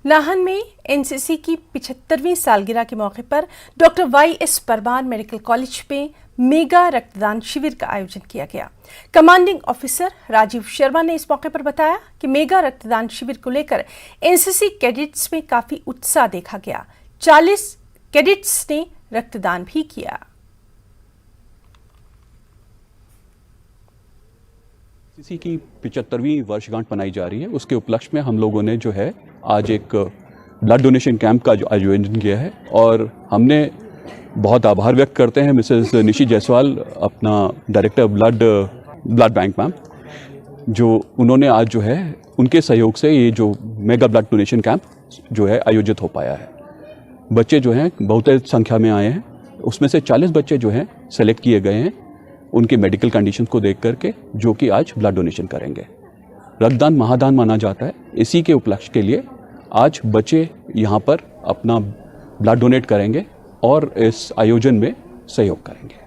नाहन में एनसीसी की 75वीं सालगिरह के मौके पर डॉक्टर वाई.एस. परमार मेडिकल कॉलेज में मेगा रक्तदान शिविर का आयोजन किया गया। कमांडिंग ऑफिसर राजीव शर्मा ने इस मौके पर बताया कि मेगा रक्तदान शिविर को लेकर एनसीसी कैडेट्स में काफी उत्साह देखा गया। 40 कैडेट्स ने रक्तदान भी किया। एनसीसी की 75वीं वर्षगांठ मनाई जा रही है। उसके उपलक्ष्य में हम लोगों ने जो है आज एक ब्लड डोनेशन कैंप का जो आयोजन किया है और हमने बहुत आभार व्यक्त करते हैं मिसेस निशी जायसवाल, अपना डायरेक्टर ब्लड बैंक मैम, जो उन्होंने आज जो है उनके सहयोग से ये जो मेगा ब्लड डोनेशन कैंप जो है आयोजित हो पाया है। बच्चे जो हैं बहुत संख्या में आए हैं, उसमें से 40 बच्चे जो हैं सेलेक्ट किए गए हैं उनके मेडिकल कंडीशन को देख करके, जो कि आज ब्लड डोनेशन करेंगे। रक्तदान महादान माना जाता है। इसी के उपलक्ष्य के लिए आज बच्चे यहाँ पर अपना ब्लड डोनेट करेंगे और इस आयोजन में सहयोग करेंगे।